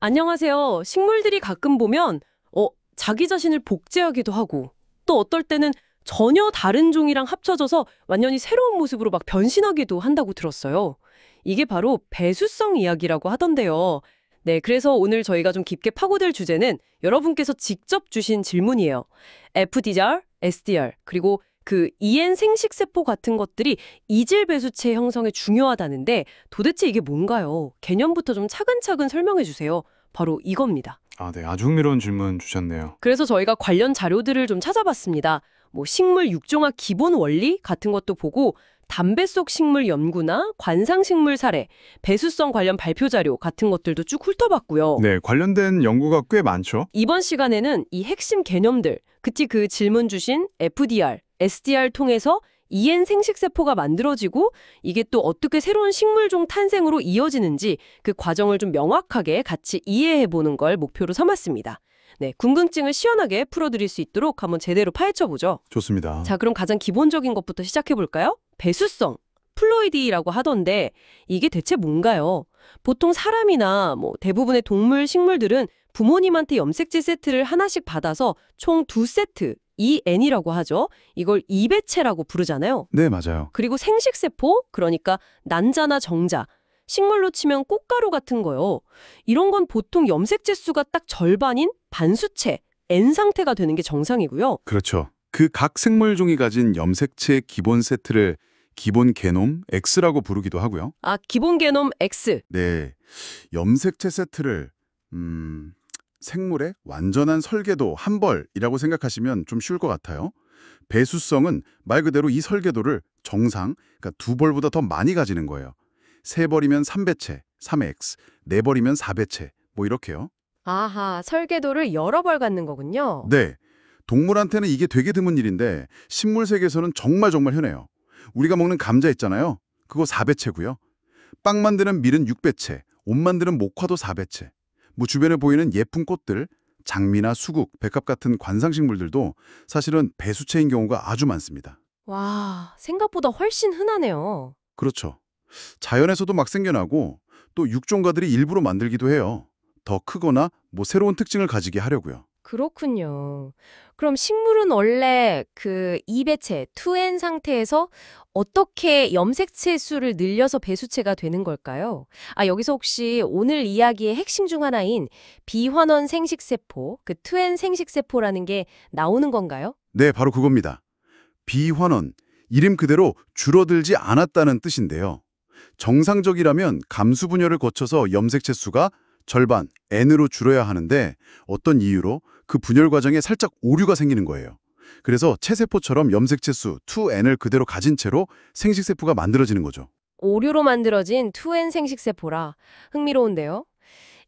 안녕하세요. 식물들이 가끔 보면, 자기 자신을 복제하기도 하고, 또 어떨 때는 전혀 다른 종이랑 합쳐져서 완전히 새로운 모습으로 막 변신하기도 한다고 들었어요. 이게 바로 배수성 이야기라고 하던데요. 네, 그래서 오늘 저희가 좀 깊게 파고들 주제는 여러분께서 직접 주신 질문이에요. FDR, SDR, 그리고 그 EN 생식세포 같은 것들이 이질 배수체 형성에 중요하다는데 도대체 이게 뭔가요? 개념부터 좀 차근차근 설명해 주세요. 바로 이겁니다. 네. 아주 흥미로운 질문 주셨네요. 그래서 저희가 관련 자료들을 좀 찾아봤습니다. 뭐 식물 육종학 기본 원리 같은 것도 보고 담배 속 식물 연구나 관상식물 사례, 배수성 관련 발표 자료 같은 것들도 쭉 훑어봤고요. 네, 관련된 연구가 꽤 많죠. 이번 시간에는 이 핵심 개념들, 특히 그 질문 주신 FDR, SDR 통해서 EN 생식세포가 만들어지고 이게 또 어떻게 새로운 식물종 탄생으로 이어지는지 그 과정을 좀 명확하게 같이 이해해보는 걸 목표로 삼았습니다. 네, 궁금증을 시원하게 풀어드릴 수 있도록 한번 제대로 파헤쳐보죠. 좋습니다. 자, 그럼 가장 기본적인 것부터 시작해볼까요? 배수성, 플로이디라고 하던데 이게 대체 뭔가요? 보통 사람이나 뭐 대부분의 동물, 식물들은 부모님한테 염색제 세트를 하나씩 받아서 총 2세트, EN이라고 하죠. 이걸 이배체라고 부르잖아요. 네, 맞아요. 그리고 생식세포, 그러니까 난자나 정자, 식물로 치면 꽃가루 같은 거요. 이런 건 보통 염색제 수가 딱 절반인 반수체, N 상태가 되는 게 정상이고요. 그렇죠. 그 각 생물종이 가진 염색체 기본 세트를 기본 게놈 X라고 부르기도 하고요. 아, 기본 게놈 X. 네, 염색체 세트를 생물의 완전한 설계도 한 벌이라고 생각하시면 좀 쉬울 것 같아요. 배수성은 말 그대로 이 설계도를 정상, 그러니까 2벌보다 더 많이 가지는 거예요. 3벌이면 3배체, 3X, 4벌이면 4배체, 뭐 이렇게요. 아하, 설계도를 여러 벌 갖는 거군요. 네, 동물한테는 이게 되게 드문 일인데 식물 세계에서는 정말 흔해요. 우리가 먹는 감자 있잖아요. 그거 4배체고요. 빵 만드는 밀은 6배체, 옷 만드는 목화도 4배체. 뭐 주변에 보이는 예쁜 꽃들, 장미나 수국, 백합 같은 관상식물들도 사실은 배수체인 경우가 아주 많습니다. 와, 생각보다 훨씬 흔하네요. 그렇죠. 자연에서도 막 생겨나고 또 육종가들이 일부러 만들기도 해요. 더 크거나 뭐 새로운 특징을 가지게 하려고요. 그렇군요. 그럼 식물은 원래 그 이배체, 2N 상태에서 어떻게 염색체 수를 늘려서 배수체가 되는 걸까요? 아, 여기서 혹시 오늘 이야기의 핵심 중 하나인 비환원 생식세포, 그 2N 생식세포라는 게 나오는 건가요? 네, 바로 그겁니다. 비환원, 이름 그대로 줄어들지 않았다는 뜻인데요. 정상적이라면 감수 분열을 거쳐서 염색체 수가 절반, N으로 줄어야 하는데 어떤 이유로 그 분열 과정에 살짝 오류가 생기는 거예요. 그래서 체세포처럼 염색체 수 2N을 그대로 가진 채로 생식세포가 만들어지는 거죠. 오류로 만들어진 2N 생식세포라 흥미로운데요.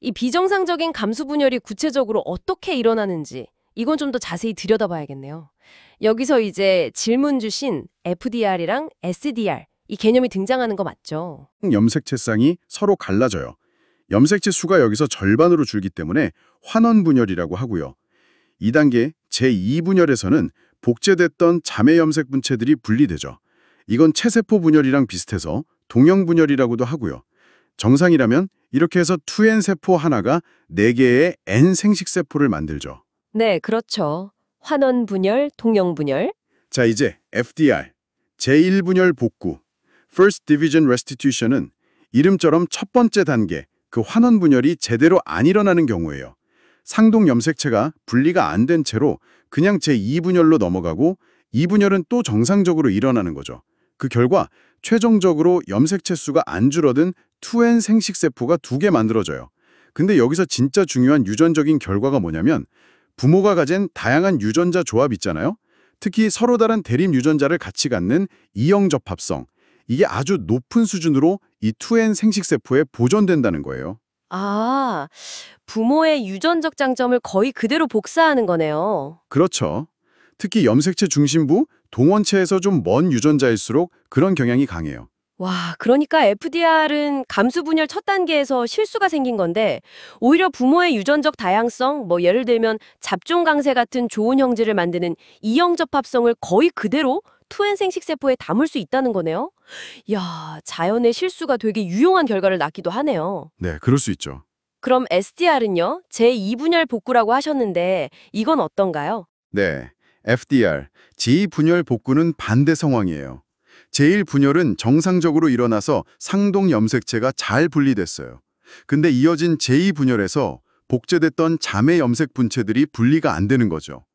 이 비정상적인 감수 분열이 구체적으로 어떻게 일어나는지 이건 좀 더 자세히 들여다봐야겠네요. 여기서 이제 질문 주신 FDR이랑 SDR 이 개념이 등장하는 거 맞죠? 염색체 쌍이 서로 갈라져요. 염색체 수가 여기서 절반으로 줄기 때문에 환원 분열이라고 하고요. 2단계 제2분열에서는 복제됐던 자매 염색 분체들이 분리되죠. 이건 체세포 분열이랑 비슷해서 동형 분열이라고도 하고요. 정상이라면 이렇게 해서 2N 세포 하나가 4개의 N 생식세포를 만들죠. 네, 그렇죠. 환원 분열, 동형 분열. 자, 이제 FDR, 제1분열 복구, First Division Restitution은 이름처럼 첫 번째 단계, 그 환원 분열이 제대로 안 일어나는 경우예요. 상동 염색체가 분리가 안 된 채로 그냥 제2분열로 넘어가고 2분열은 또 정상적으로 일어나는 거죠. 그 결과 최종적으로 염색체 수가 안 줄어든 2N 생식세포가 2개 만들어져요. 근데 여기서 진짜 중요한 유전적인 결과가 뭐냐면 부모가 가진 다양한 유전자 조합 있잖아요. 특히 서로 다른 대립 유전자를 같이 갖는 이형 접합성. 이게 아주 높은 수준으로 이 2N 생식세포에 보존된다는 거예요. 아, 부모의 유전적 장점을 거의 그대로 복사하는 거네요. 그렇죠. 특히 염색체 중심부, 동원체에서 좀 먼 유전자일수록 그런 경향이 강해요. 와, 그러니까 FDR은 감수 분열 첫 단계에서 실수가 생긴 건데 오히려 부모의 유전적 다양성, 뭐 예를 들면 잡종 강세 같은 좋은 형질을 만드는 이형 접합성을 거의 그대로 투엔 생식세포에 담을 수 있다는 거네요. 야, 자연의 실수가 되게 유용한 결과를 낳기도 하네요. 네, 그럴 수 있죠. 그럼 SDR은요? 제2분열 복구라고 하셨는데 이건 어떤가요? 네, FDR, 제2분열 복구는 반대 상황이에요. 제1분열은 정상적으로 일어나서 상동 염색체가 잘 분리됐어요. 근데 이어진 제2분열에서 복제됐던 자매 염색 분체들이 분리가 안 되는 거죠.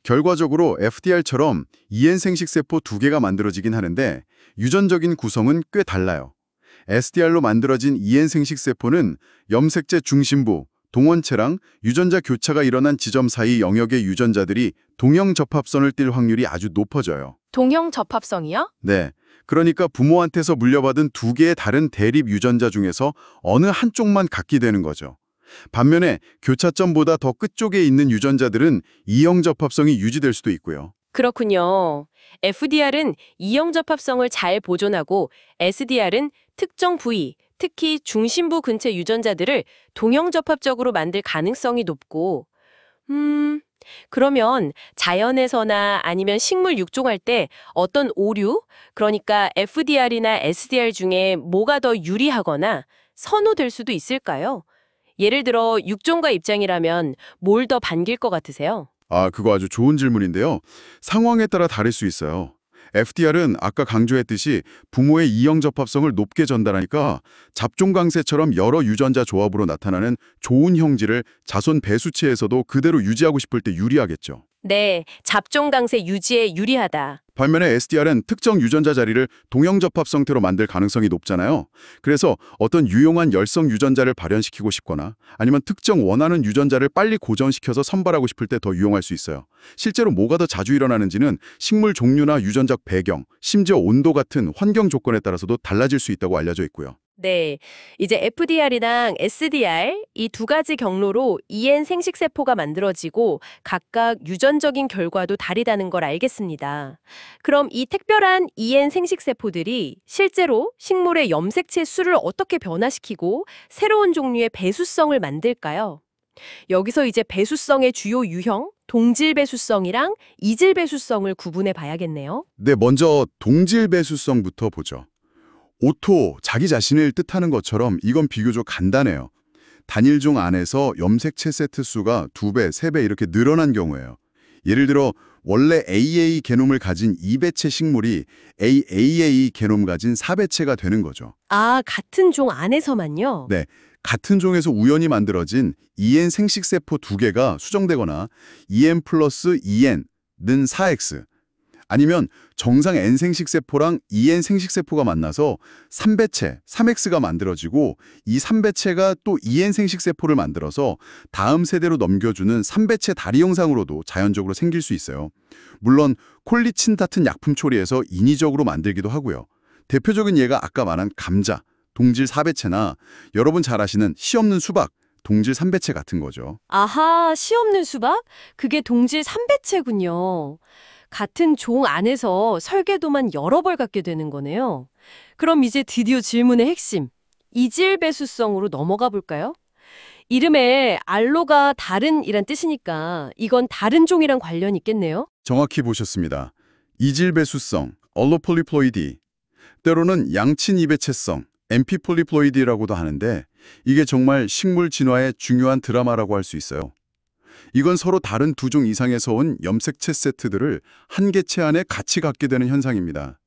결과적으로 FDR처럼 이엔생식 세포 두 개가 만들어지긴 하는데 유전적인 구성은 꽤 달라요. SDR로 만들어진 이엔생식 세포는 염색체 중심부, 동원체랑 유전자 교차가 일어난 지점 사이 영역의 유전자들이 동형 접합선을 띌 확률이 아주 높아져요. 동형 접합성이요? 네, 그러니까 부모한테서 물려받은 두 개의 다른 대립 유전자 중에서 어느 한쪽만 갖게 되는 거죠. 반면에 교차점보다 더 끝쪽에 있는 유전자들은 이형 접합성이 유지될 수도 있고요. 그렇군요. FDR은 이형 접합성을 잘 보존하고 SDR은 특정 부위, 특히 중심부 근처 유전자들을 동형 접합적으로 만들 가능성이 높고, 그러면 자연에서나 아니면 식물 육종할 때 어떤 오류, 그러니까 FDR이나 SDR 중에 뭐가 더 유리하거나 선호될 수도 있을까요? 예를 들어 육종가 입장이라면 뭘 더 반길 것 같으세요? 그거 아주 좋은 질문인데요. 상황에 따라 다를 수 있어요. FDR은 아까 강조했듯이 부모의 이형 접합성을 높게 전달하니까 잡종 강세처럼 여러 유전자 조합으로 나타나는 좋은 형질을 자손 배수체에서도 그대로 유지하고 싶을 때 유리하겠죠. 네, 잡종 강세 유지에 유리하다. 반면에 SDR은 특정 유전자 자리를 동형 접합 상태로 만들 가능성이 높잖아요. 그래서 어떤 유용한 열성 유전자를 발현시키고 싶거나 아니면 특정 원하는 유전자를 빨리 고정시켜서 선발하고 싶을 때 더 유용할 수 있어요. 실제로 뭐가 더 자주 일어나는지는 식물 종류나 유전적 배경, 심지어 온도 같은 환경 조건에 따라서도 달라질 수 있다고 알려져 있고요. 네, 이제 FDR이랑 SDR 이 두 가지 경로로 EN 생식세포가 만들어지고 각각 유전적인 결과도 다르다는 걸 알겠습니다. 그럼 이 특별한 EN 생식세포들이 실제로 식물의 염색체 수를 어떻게 변화시키고 새로운 종류의 배수성을 만들까요? 여기서 이제 배수성의 주요 유형, 동질 배수성이랑 이질 배수성을 구분해 봐야겠네요. 네, 먼저 동질 배수성부터 보죠. 오토, 자기 자신을 뜻하는 것처럼 이건 비교적 간단해요. 단일종 안에서 염색체 세트 수가 2배, 3배 이렇게 늘어난 경우예요. 예를 들어 원래 AA 게놈을 가진 2배체 식물이 AAA 게놈 가진 4배체가 되는 거죠. 아, 같은 종 안에서만요? 네, 같은 종에서 우연히 만들어진 EN 생식세포 2개가 수정되거나 EN 플러스 EN는 4X, 아니면 정상 N 생식세포랑 EN 생식세포가 만나서 3배체, 3X가 만들어지고 이 3배체가 또 EN 생식세포를 만들어서 다음 세대로 넘겨주는 3배체 다리 형상으로도 자연적으로 생길 수 있어요. 물론 콜리친 같은 약품 처리에서 인위적으로 만들기도 하고요. 대표적인 예가 아까 말한 감자, 동질 4배체나 여러분 잘 아시는 씨 없는 수박, 동질 3배체 같은 거죠. 아하, 씨 없는 수박? 그게 동질 3배체군요. 같은 종 안에서 설계도만 여러 벌 갖게 되는 거네요. 그럼 이제 드디어 질문의 핵심, 이질 배수성으로 넘어가 볼까요? 이름에 알로가 다른이란 뜻이니까 이건 다른 종이랑 관련이 있겠네요. 정확히 보셨습니다. 이질 배수성, 얼로폴리플로이디, 때로는 양친 이배체성, 엠피폴리플로이디라고도 하는데 이게 정말 식물 진화의 중요한 드라마라고 할 수 있어요. 이건 서로 다른 두 종 이상에서 온 염색체 세트들을 한 개체 안에 같이 갖게 되는 현상입니다.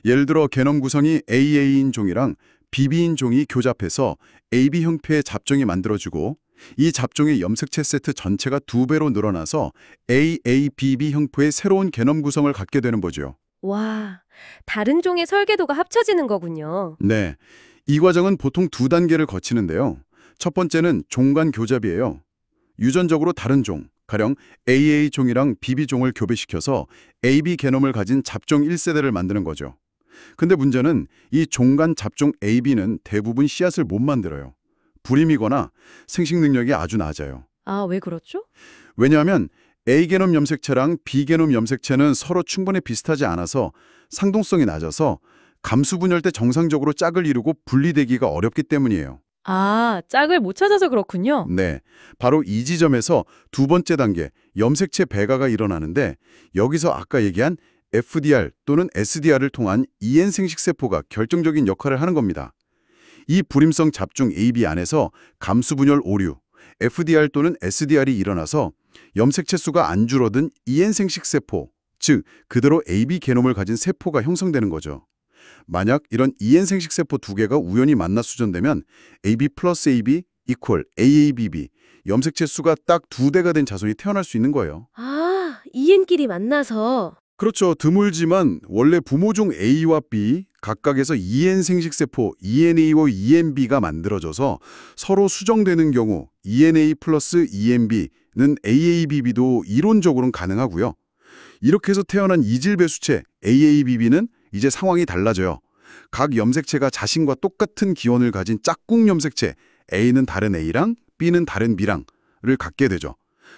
예를 들어 게놈 구성이 AA인 종이랑 BB인 종이 교잡해서 AB 형태의 잡종이 만들어지고 이 잡종의 염색체 세트 전체가 2배로 늘어나서 AABB 형태의 새로운 게놈 구성을 갖게 되는 거죠. 와, 다른 종의 설계도가 합쳐지는 거군요. 네, 이 과정은 보통 2단계를 거치는데요. 첫 번째는 종 간 교잡이에요. 유전적으로 다른 종, 가령 AA종이랑 BB종을 교배시켜서 AB 게놈을 가진 잡종 1세대를 만드는 거죠. 근데 문제는 이 종 간 잡종 AB는 대부분 씨앗을 못 만들어요. 불임이거나 생식 능력이 아주 낮아요. 아, 왜 그렇죠? 왜냐하면 A게놈 염색체랑 B게놈 염색체는 서로 충분히 비슷하지 않아서 상동성이 낮아서 감수분열 때 정상적으로 짝을 이루고 분리되기가 어렵기 때문이에요. 아, 짝을 못 찾아서 그렇군요. 네, 바로 이 지점에서 두 번째 단계, 염색체 배가가 일어나는데 여기서 아까 얘기한 FDR 또는 SDR을 통한 EN 생식세포가 결정적인 역할을 하는 겁니다. 이 불임성 잡중 AB 안에서 감수분열 오류, FDR 또는 SDR이 일어나서 염색체 수가 안 줄어든 En생식 세포, 즉 그대로 AB 게놈을 가진 세포가 형성되는 거죠. 만약 이런 En생식 세포 두 개가 우연히 만나 수전되면 AB 플러스 AB 이퀄 AABB, 염색체 수가 딱 2대가 된 자손이 태어날 수 있는 거예요. 아, 이엔끼리 만나서. 그렇죠. 드물지만 원래 부모종 A와 B 각각에서 EN 생식세포 ENA와 ENB가 만들어져서 서로 수정되는 경우 ENA 플러스 ENB는 AABB도 이론적으로는 가능하고요. 이렇게 해서 태어난 이질 배수체 AABB는 이제 상황이 달라져요. 각 염색체가 자신과 똑같은 기원을 가진 짝꿍 염색체 A는 다른 A랑 B는 다른 B랑을 갖게 되죠.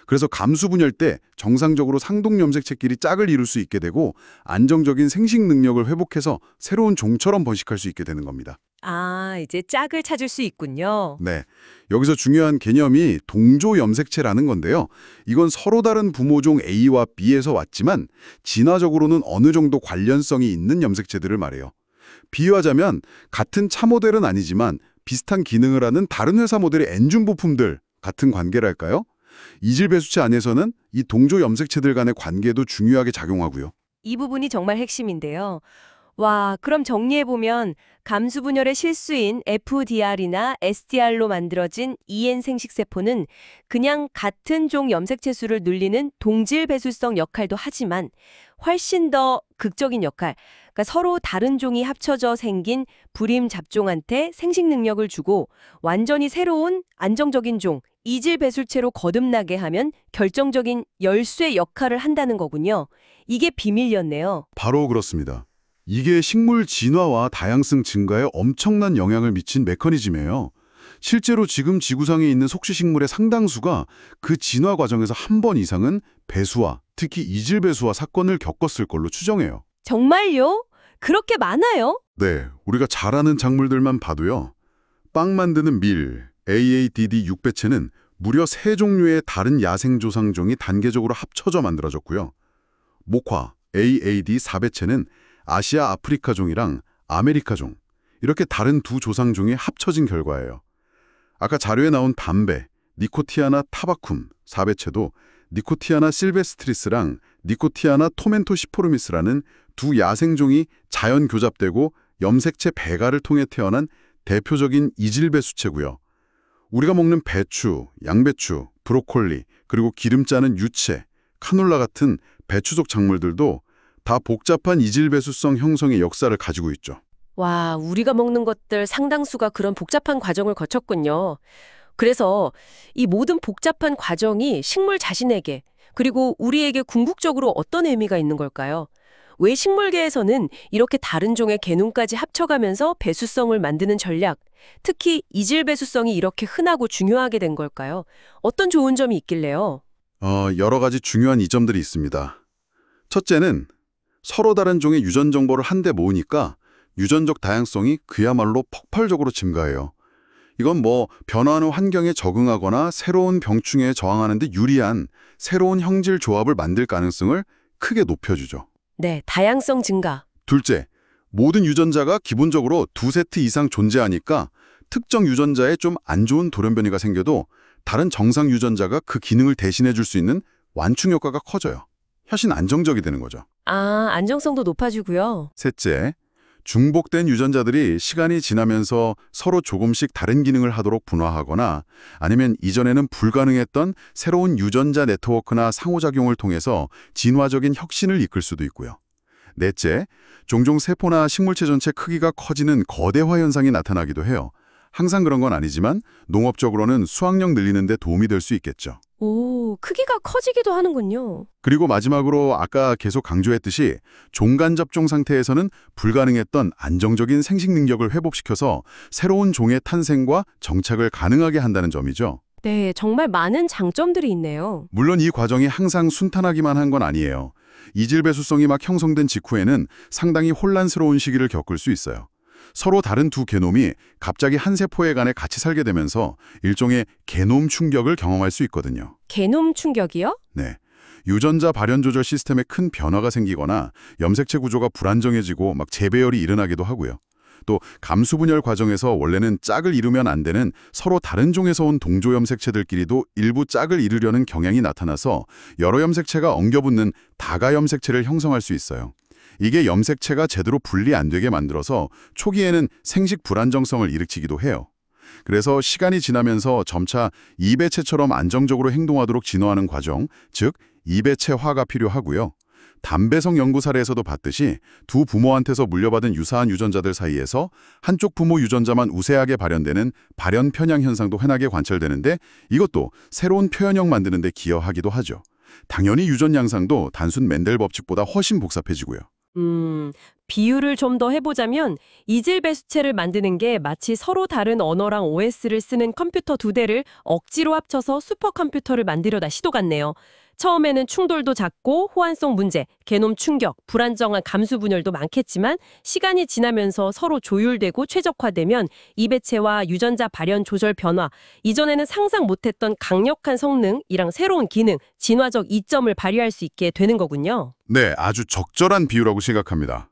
그래서 감수분열 때 정상적으로 상동 염색체끼리 짝을 이룰 수 있게 되고 안정적인 생식 능력을 회복해서 새로운 종처럼 번식할 수 있게 되는 겁니다. 아, 이제 짝을 찾을 수 있군요. 네, 여기서 중요한 개념이 동조 염색체라는 건데요. 이건 서로 다른 부모종 A와 B에서 왔지만 진화적으로는 어느 정도 관련성이 있는 염색체들을 말해요. 비유하자면 같은 차 모델은 아니지만 비슷한 기능을 하는 다른 회사 모델의 엔진 부품들 같은 관계랄까요? 이질 배수체 안에서는 이 동조 염색체들 간의 관계도 중요하게 작용하고요. 이 부분이 정말 핵심인데요. 와, 그럼 정리해보면 감수분열의 실수인 FDR이나 SDR로 만들어진 EN 생식세포는 그냥 같은 종 염색체 수를 늘리는 동질 배수성 역할도 하지만 훨씬 더 극적인 역할, 그러니까 서로 다른 종이 합쳐져 생긴 불임 잡종한테 생식 능력을 주고 완전히 새로운 안정적인 종, 이질 배술체로 거듭나게 하면 결정적인 열쇠 역할을 한다는 거군요. 이게 비밀이었네요. 바로 그렇습니다. 이게 식물 진화와 다양성 증가에 엄청난 영향을 미친 메커니즘이에요. 실제로 지금 지구상에 있는 속시식물의 상당수가 그 진화 과정에서 한 번 이상은 배수와 특히 이질 배수와 사건을 겪었을 걸로 추정해요. 정말요? 그렇게 많아요? 네, 우리가 잘 아는 작물들만 봐도요. 빵 만드는 밀, AADD 6배체는 무려 3종류의 다른 야생 조상종이 단계적으로 합쳐져 만들어졌고요. 목화, AAD 4배체는 아시아 아프리카종이랑 아메리카종, 이렇게 다른 두 조상종이 합쳐진 결과예요. 아까 자료에 나온 담배, 니코티아나 타바쿰 4배체도 니코티아나 실베스트리스랑 니코티아나 토멘토시포르미스라는 두 야생종이 자연 교잡되고 염색체 배가를 통해 태어난 대표적인 이질배수체고요. 우리가 먹는 배추, 양배추, 브로콜리, 그리고 기름 짜는 유채, 카놀라 같은 배추족 작물들도 다 복잡한 이질배수성 형성의 역사를 가지고 있죠. 와, 우리가 먹는 것들 상당수가 그런 복잡한 과정을 거쳤군요. 그래서 이 모든 복잡한 과정이 식물 자신에게 그리고 우리에게 궁극적으로 어떤 의미가 있는 걸까요? 왜 식물계에서는 이렇게 다른 종의 개놈까지 합쳐가면서 배수성을 만드는 전략, 특히 이질 배수성이 이렇게 흔하고 중요하게 된 걸까요? 어떤 좋은 점이 있길래요? 여러 가지 중요한 이점들이 있습니다. 첫째는 서로 다른 종의 유전 정보를 한데 모으니까 유전적 다양성이 그야말로 폭발적으로 증가해요. 이건 뭐 변화하는 환경에 적응하거나 새로운 병충해에 저항하는 데 유리한 새로운 형질 조합을 만들 가능성을 크게 높여주죠. 네, 다양성 증가. 둘째, 모든 유전자가 기본적으로 2세트 이상 존재하니까 특정 유전자에 좀 안 좋은 돌연변이가 생겨도 다른 정상 유전자가 그 기능을 대신해 줄 수 있는 완충 효과가 커져요. 훨씬 안정적이 되는 거죠. 아, 안정성도 높아지고요. 셋째, 중복된 유전자들이 시간이 지나면서 서로 조금씩 다른 기능을 하도록 분화하거나 아니면 이전에는 불가능했던 새로운 유전자 네트워크나 상호작용을 통해서 진화적인 혁신을 이끌 수도 있고요. 넷째, 종종 세포나 식물체 전체 크기가 커지는 거대화 현상이 나타나기도 해요. 항상 그런 건 아니지만 농업적으로는 수확량 늘리는 데 도움이 될 수 있겠죠. 오, 크기가 커지기도 하는군요. 그리고 마지막으로 아까 계속 강조했듯이 종간 접종 상태에서는 불가능했던 안정적인 생식 능력을 회복시켜서 새로운 종의 탄생과 정착을 가능하게 한다는 점이죠. 네, 정말 많은 장점들이 있네요. 물론 이 과정이 항상 순탄하기만 한 건 아니에요. 이질 배수성이 막 형성된 직후에는 상당히 혼란스러운 시기를 겪을 수 있어요. 서로 다른 두 게놈이 갑자기 한 세포에 간에 같이 살게 되면서 일종의 게놈 충격을 경험할 수 있거든요. 게놈 충격이요? 네. 유전자 발현 조절 시스템에 큰 변화가 생기거나 염색체 구조가 불안정해지고 막 재배열이 일어나기도 하고요. 또 감수 분열 과정에서 원래는 짝을 이루면 안 되는 서로 다른 종에서 온 동조 염색체들끼리도 일부 짝을 이루려는 경향이 나타나서 여러 염색체가 엉겨붙는 다가 염색체를 형성할 수 있어요. 이게 염색체가 제대로 분리 안 되게 만들어서 초기에는 생식 불안정성을 일으키기도 해요. 그래서 시간이 지나면서 점차 이배체처럼 안정적으로 행동하도록 진화하는 과정, 즉 이배체화가 필요하고요. 담배성 연구 사례에서도 봤듯이 두 부모한테서 물려받은 유사한 유전자들 사이에서 한쪽 부모 유전자만 우세하게 발현되는 발현 편향 현상도 흔하게 관찰되는데 이것도 새로운 표현형 만드는 데 기여하기도 하죠. 당연히 유전 양상도 단순 멘델 법칙보다 훨씬 복잡해지고요. 비유를 좀 더 해보자면 이질 배수체를 만드는 게 마치 서로 다른 언어랑 OS를 쓰는 컴퓨터 두 대를 억지로 합쳐서 슈퍼컴퓨터를 만들려다 시도 같네요. 처음에는 충돌도 작고 호환성 문제, 게놈 충격, 불안정한 감수 분열도 많겠지만 시간이 지나면서 서로 조율되고 최적화되면 이배체와 유전자 발현 조절 변화, 이전에는 상상 못했던 강력한 성능이랑 새로운 기능, 진화적 이점을 발휘할 수 있게 되는 거군요. 네, 아주 적절한 비유라고 생각합니다.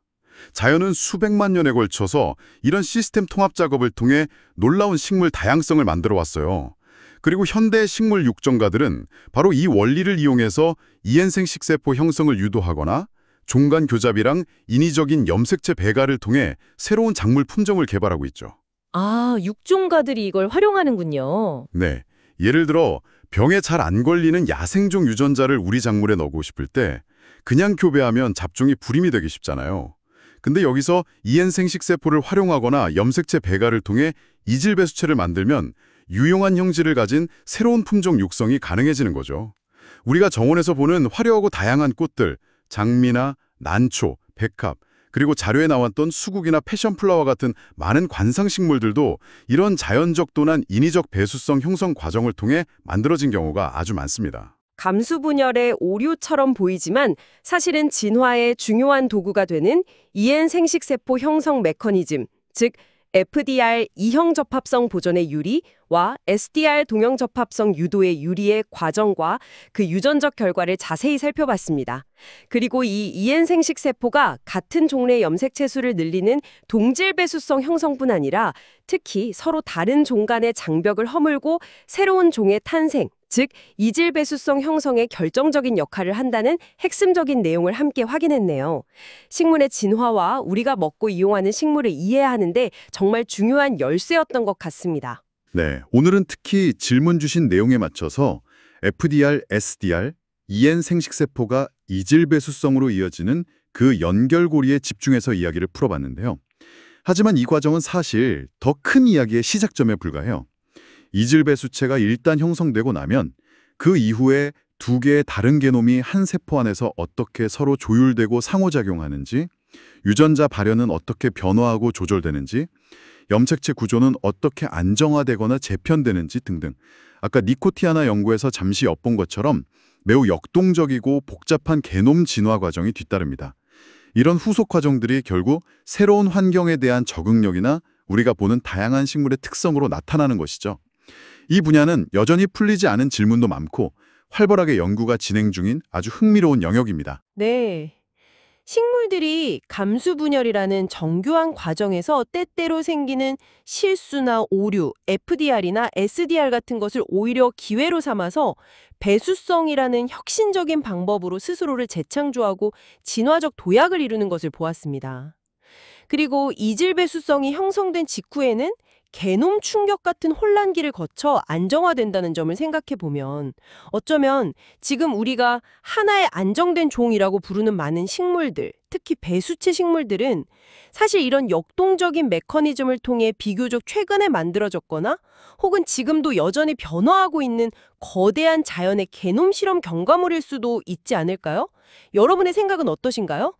자연은 수백만 년에 걸쳐서 이런 시스템 통합 작업을 통해 놀라운 식물 다양성을 만들어 왔어요. 그리고 현대 식물 육정가들은 바로 이 원리를 이용해서 이엔생 식세포 형성을 유도하거나 종간 교잡이랑 인위적인 염색체 배가를 통해 새로운 작물 품종을 개발하고 있죠. 아, 육종가들이 이걸 활용하는군요. 네, 예를 들어 병에 잘 안 걸리는 야생종 유전자를 우리 작물에 넣고 싶을 때 그냥 교배하면 잡종이 불임이 되기 쉽잖아요. 근데 여기서 이엔생 식세포를 활용하거나 염색체 배가를 통해 이질 배수체를 만들면 유용한 형질을 가진 새로운 품종 육성이 가능해지는 거죠. 우리가 정원에서 보는 화려하고 다양한 꽃들, 장미나 난초, 백합, 그리고 자료에 나왔던 수국이나 패션플라워 같은 많은 관상식물들도 이런 자연적 또는 인위적 배수성 형성 과정을 통해 만들어진 경우가 아주 많습니다. 감수 분열의 오류처럼 보이지만 사실은 진화의 중요한 도구가 되는 이엔 생식세포 형성 메커니즘, 즉 FDR 이형 접합성 보존의 유리와 SDR 동형 접합성 유도의 유리의 과정과 그 유전적 결과를 자세히 살펴봤습니다. 그리고 이 이엔 생식세포가 같은 종류의 염색체 수를 늘리는 동질 배수성 형성뿐 아니라 특히 서로 다른 종 간의 장벽을 허물고 새로운 종의 탄생, 즉 이질 배수성 형성에 결정적인 역할을 한다는 핵심적인 내용을 함께 확인했네요. 식물의 진화와 우리가 먹고 이용하는 식물을 이해하는데 정말 중요한 열쇠였던 것 같습니다. 네, 오늘은 특히 질문 주신 내용에 맞춰서 FDR, SDR, 이엔 생식세포가 이질 배수성으로 이어지는 그 연결고리에 집중해서 이야기를 풀어봤는데요. 하지만 이 과정은 사실 더 큰 이야기의 시작점에 불과해요. 이질 배수체가 일단 형성되고 나면 그 이후에 두 개의 다른 게놈이 한 세포 안에서 어떻게 서로 조율되고 상호작용하는지, 유전자 발현은 어떻게 변화하고 조절되는지, 염색체 구조는 어떻게 안정화되거나 재편되는지 등등 아까 니코티아나 연구에서 잠시 엿본 것처럼 매우 역동적이고 복잡한 게놈 진화 과정이 뒤따릅니다. 이런 후속 과정들이 결국 새로운 환경에 대한 적응력이나 우리가 보는 다양한 식물의 특성으로 나타나는 것이죠. 이 분야는 여전히 풀리지 않은 질문도 많고 활발하게 연구가 진행 중인 아주 흥미로운 영역입니다. 네. 식물들이 감수 분열이라는 정교한 과정에서 때때로 생기는 실수나 오류, FDR이나 SDR 같은 것을 오히려 기회로 삼아서 배수성이라는 혁신적인 방법으로 스스로를 재창조하고 진화적 도약을 이루는 것을 보았습니다. 그리고 이질 배수성이 형성된 직후에는 게놈 충격 같은 혼란기를 거쳐 안정화된다는 점을 생각해 보면 어쩌면 지금 우리가 하나의 안정된 종이라고 부르는 많은 식물들, 특히 배수체 식물들은 사실 이런 역동적인 메커니즘을 통해 비교적 최근에 만들어졌거나 혹은 지금도 여전히 변화하고 있는 거대한 자연의 게놈 실험 경과물일 수도 있지 않을까요? 여러분의 생각은 어떠신가요?